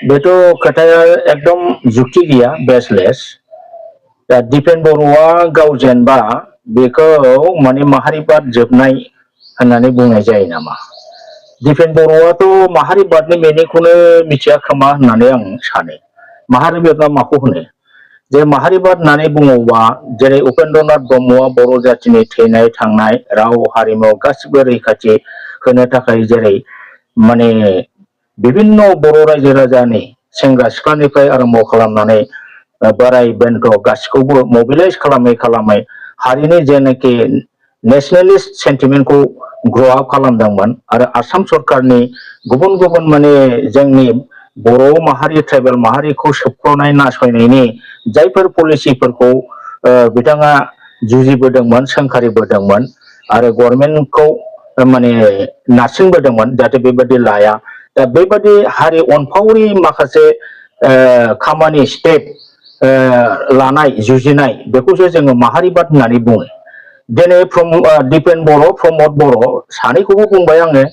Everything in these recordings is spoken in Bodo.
बेथ' खोथाया एकदम जुक्ति गैया बेसलेस दा दिपेन बर'आ गाव जेनबा बेखौ माने माहारिबाद जोबनाय होननानै बुंनाय जायो नामा? दिपेन बर'आथ' माहारिबादनि मिनिंखौनो मिथिया खोमा होननानै आं सानो। माहारिबादआ माखौ होनो? जे माहारिबाद होननानै बुङोबा जेरै उपेन्द्रनाथ ब्रह्मआ बर' जाथिनि थैनाय थांनाय राव हारिमु गासिबो रैखाथि होनो थाखाय जेरै माने बिभिन्न बर' रायजो राजानि सेंग्रा सिख्लानिफ्राय आरम्भ खालामनानै बोराय बेन्थ गासिखौबो मबिलाइज खालामै खालामै हारिनि जेनाखि नेसनेलिस्ट सेन्टिमेन्टखौ ग्र' आप खालामदोंमोन आरो आसाम सरकारनि गुबुन गुबुन माने जोंनि बर' माहारि ट्राइबेल माहारिखौ सोबख्ल'नाय नासयनायनि जायफोर पलिसिफोरखौ बिथाङा जुजिबोदोंमोन सोंखारिबोदोंमोन आरो गभर्नमेन्टखौ माने नारसिनबोदोंमोन जाहाथे बेबादि लाया दा बेबादि हारि अनफावरि माखासे खामानि स्टेप लानाय जुजिनाय बेखौसो जोङो माहारिबाद होननानै बुङो। दिनै दिपेन बर' प्रमद बर' सानैखौबो बुंबाय आङो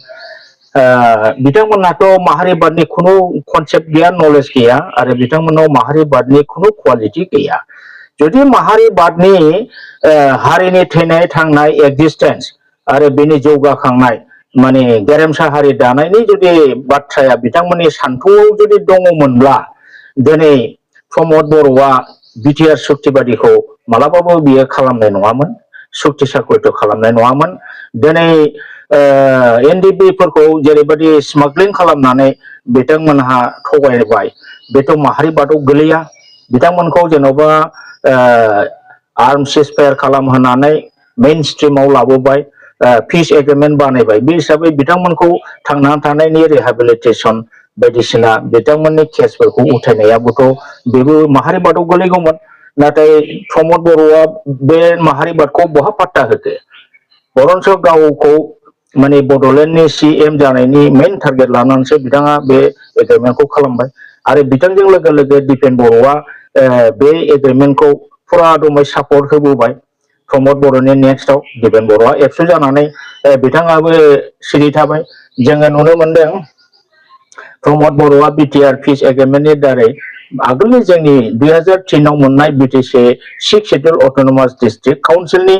बिथांमोनहाथ' माहारिबादनि खुनु कनसेप्ट गैया नलेज गैया आरो बिथांमोनाव माहारिबादनि खुनु क्वालिटि गैया। जुदि माहारिबादनि हारिनि थैनाय थांनाय एक्जिस्टेन्स आरो बेनि जौगाखांनाय माने गेरेमसा हारि दानायनि जुदि बाथ्राया बिथांमोननि सान्थौआव जुदि दङमोनब्ला दिनै प्रमद बर'आ बिटिआर सुक्तिबादिखौ मालाबाबो बियो खालामनाय नङामोन। सुक्ति साकुरित खालामनाय नङामोन। दिनै एनडिपिफोरखौ जेरैबायदि स्मागलिं खालामनानै बिथांमोनहा थगायबाय बेथ' माहारिबादाव गोलैया। बिथांमोनखौ जेन'बा आर्म सिजफायार खालामहोनानै मेइन स्ट्रिमाव लाबोबाय पिस एग्रिमेन्ट बानायबाय बे हिसाबै बिथांमोनखौ थांनानै थानायनि रिहेबिलिटेसन बायदिसिना बिथांमोननि केसफोरखौ उथायनायाबोथ' बेबो माहारिबादाव गोलैगौमोन। नाथाय प्रमद बर'आ बे माहारिबादखौ बहा पात्ता होखो बरन्स गावखौ माने बड'लेण्डनि CM जानायनि मेइन टारगेट लानानैसो बिथाङा बे एग्रिमेन्टखौ खालामबाय आरो बिथांजों लोगो लोगो दिपेन बर'आ बे एग्रिमेन्टखौ फुरा दमै सापर्ट होबोबाय। प्रमद बर'नि नेक्स्टआव दिपेन बर'आ एबसु जानानै बिथाङाबो सिरि थाबाय। जोङो नुनो मोनदों प्रमद बर'आ बिटिआर पिस एग्रिमेन्टनि दारै आगोलनि जोंनि 2003 आव मोननाय बिटिसि 6 शेड्युल अट'नमास डिस्ट्रिक्ट काउन्सिलनि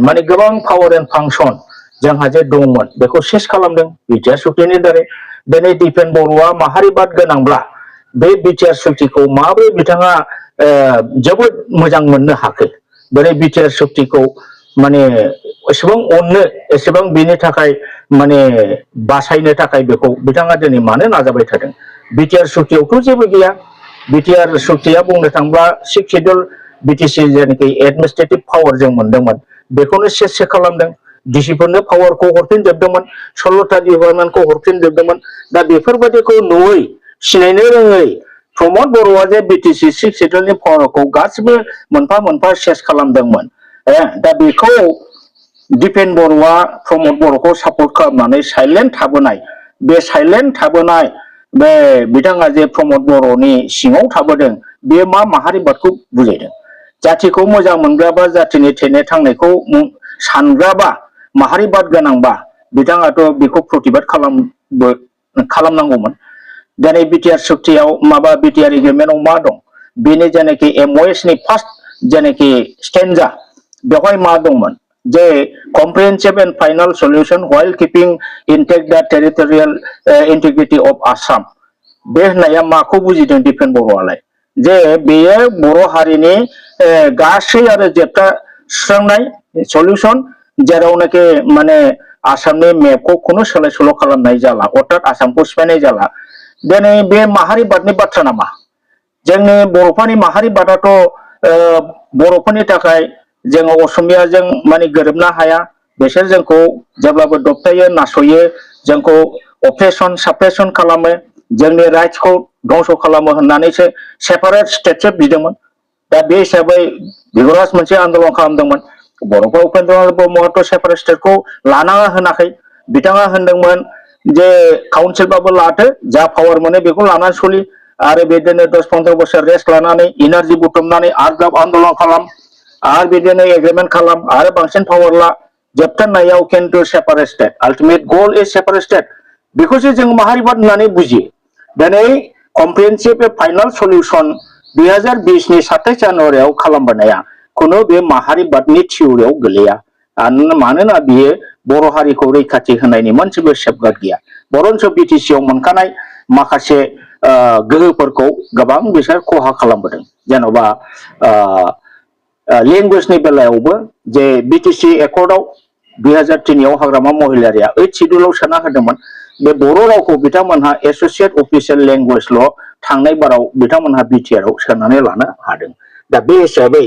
माने गोबां पावार एन्ड फांसन जोंहा जे दंमोन बेखौ सेस खालामदों बिटिआर सुक्तिनि दारै। दिनै दिपेन बर'आ माहारिबाद गोनांब्ला बे बिटिआर सुक्तिखौ माबोरै बिथाङा जोबोद मोजां मोननो हाखो बोरै बिटिआर सुक्तिखौ माने एसेबां अननो एसेबां बेनि थाखाय माने बासायनो थाखाय बेखौ बिथाङा दिनै मानो नाजाबाय थादों। बिटिआर सुक्तियावथ' जेबो गैया। बिटिआर सुक्तिया बुंनो थांब्ला 6 शेड्युल बिटिसि जेनाखि एडमिनिस्ट्रेटिभ पावार जों मोनदोंमोन बेखौनो सेस खालामदों। डिसिफोरनो पावारखौ हरफिनजोबदोंमोन 16टा डिपार्टमेन्टखौ हरफिनजोबदोंमोन। दा बेफोरबायदिखौ नुयै सिनायनो रोङै प्रमद बर'आ जे बिटिसि 6 शेड्युलनि पावारखौ गासिबो मोनफा मोनफा सेस खालामदोंमोन। दा बेखौ दिपेन बर'आ प्रमद बर'खौ सापर्ट खालामनानै साइलेन्ट थाबोनाय बे साइलेन्ट थाबोनाय बे बिथाङा जे प्रमद बर'नि सिङाव थाबोदों बेयो मा माहारिबादखौ बुजायदों। जाथिखौ मोजां मोनग्राबा जाथिनि थैनाय थांनायखौ सानग्राबा माहारिबाद गोनांबा बिथाङाथ' बेखौ प्रतिबाद खालामनांगौमोन। दिनै बिटिआर सुक्तियाव माबा बिटिआर एग्रिमेन्टआव मा दं बेनि जेनाखि एमअएसनि फार्स्ट जेनाखि स्टेन्जा बेवहाय मा दंमोन जे comprehensive and final solution while keeping intact the territorial integrity of Assam बे होननाया माखौ बुजिदों दिपेन बर'आलाय जे बेयो बर' हारिनि गासै आरो जोबथा सुस्रांनाय सल्युशन जेरावनाखि माने आसामनि मेपखौ खुनु सोलाय सोल' खालामनाय जाला अर्थात आसामखौ सिफायनाय जाला। दिनै बे माहारिबादनि बाथ्रा नामा? जोंनि बर'फोरनि माहारिबादाथ' बर'फोरनि थाखाय जोङो असमियाजों माने गोरोबनो हाया बिसोर जोंखौ जेब्लाबो दबथायो नासयो जोंखौ अप्रेसन साप्रेसन खालामो जोंनि राइट्सखौ धंस' खालामो होननानैसो सेपारेट स्टेटसो बिदोंमोन। दा बे हिसाबै बिगुराज मोनसे आन्दलन खालामदोंमोन। बर'फोर उपेन्द्रनाथ ब्रह्मआथ' सेपारेट स्टेटखौ लानाङा होनाखै बिथाङा होनदोंमोन जे काउन्सिलबाबो लादो जा पावार मोनो बेखौ लानानै सलि आरो बिदिनो 10-15 बोसोर रेस्ट लानानै इनार्जि बुथुमनानै आरो आन्दलन खालाम आरो बिदिनो एग्रिमेन्ट खालाम आरो बांसिन पावार ला जोबथारनायाव खिन्थु सेपारेट स्टेट आल्टिमेट गल इज सेपारेट स्टेट बेखौसो जों माहारिबाद होननानै बुजियो। दिनै कम्प्रिहेन्सिभ फाइनाल सल्यूशन 2020 नि 27 जानुवारियाव खालामबोनाया खुनु बे माहारिबादनि थिउरियाव गोलैया मानोना बियो बर' हारिखौ रैखाथि होनायनि मोनसेबो सेफगार्ड गैया बरन्स बिटिसिआव मोनखानाय माखासे गोहोफोरखौ गोबां बिसोर खहा खालामबोदों जेन'बा लैंग्वेजनि बेलायावबो जे बिटिसि एकर्डआव 2003 आव हाग्रामा महिलारिया 8 शिड्यूलाव सोना होदोंमोन बे बर' रावखौ बिथांमोनहा एसोसिएट अफिशियल लैंग्वेजल' थांनाय बाराव बिथांमोनहा बिटिआरआव सोनानै लानो हादों दा बे हिसाबै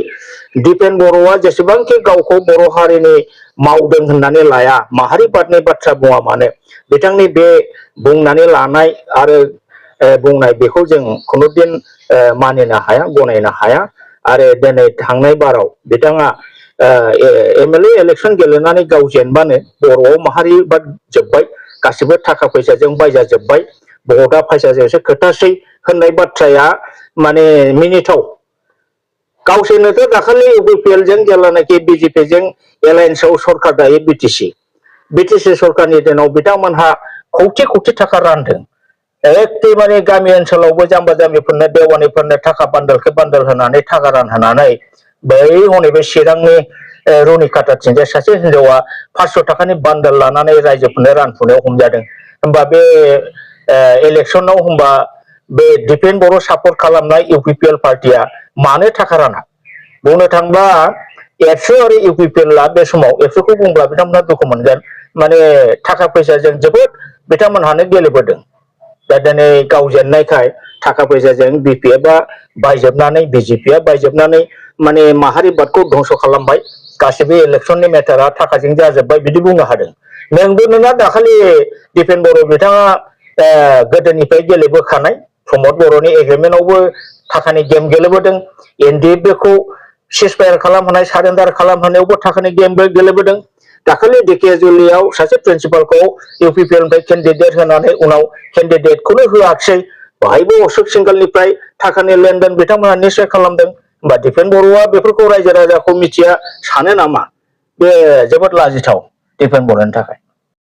दिपेन बर'आ जेसेबांखि गावखौ बर' हारिनि मावदों होननानै लाया माहारिबादनि बाथ्रा बुङा मानो बिथांनि बे बुंनानै लानाय आरो बुंनाय बेखौ जों खुनुदिन मानिनो हाया गनायनो हाया आरो दिनै थांनाय बाराव बिथाङा एमएलए इलेक्शन गेलेनानै गाव जेनबानो बर'आव माहारिबाद जोब्बाय गासिबो थाखा फैसाजों बायजाजोब्बाय भटआ फैसाजोंसो खोथासै होननाय बाथ्राया माने मिनिथाव गावसोरनोथ' दाखालि इउपिपिएल जों जेब्लानाखि बिजेपिजों एलायन्सआव सरकार दायो बिटिसि सरकारनि दिनाव बिथांमोनहा खौथि खौथि थाखा रानदों एखेबारे गामि ओनसोलावबो जाम्बा जाम्बिफोरनो देवानिफोरनो थाखा बान्दोलखौ बान्दोल होनानै थाखा रानहोनानै बै हनै बे चिरांनि रुनिकाटाथिंजाय सासे हिनजावा 500 थाखानि बान्दोल लानानै रायजोफोरनो रानफुनायाव हमजादों होमबा बे इलेक्शनाव होमबा बे दिपेन बर' सापर्ट खालामनाय इउपिपिएल पार्टिया मानो थाखा राना बुंनो थांबा एबसु आरो इउपिपिएलआ बे समाव एबसुखौ बुंब्ला बिथांमोनहा दुखु मोनगोन माने थाखा फैसाजों जोबोद बिथांमोनहानो गेलेबोदों दा दिनै गाव जेननायखाय थाखा फैसाजों बिपिएफआ बायजोबनानै बिजेपिआ बायजोबनानै माने माहारिबादखौ धंस खालामबाय गासिबो इलेक्शननि मेटारा थाखाजों जाजोब्बाय बिदि बुंनो हादों नोंबो नोंना दाखालि दिपेन बर' बिथाङा गोदोनिफ्राय गेलेबोखानाय प्रमद बर'नि एग्रिमेन्टआवबो थाखानि गेम गेलेबोदों एनडिएफबिखौ सिजफायार खालामहोनाय सारेन्डार खालामहोनायावबो थाखानि गेमबो गेलेबोदों दाखालि धेकियाजुलियाव सासे प्रिन्सिपालखौ इउपिपिएलनिफ्राय केन्डिडेट होनानै उनाव केन्डिडेटखौनो होआखिसै बाहायबो अशोक सिंगलनिफ्राय थाखानि लेनदेन बिथांमोना निश्चय खालामदों होमबा दिपेन बर'आ बेफोरखौ रायजो राजाखौ मिथिया सानो नामा बे जोबोद लाजिथाव दिपेन बर'नि थाखाय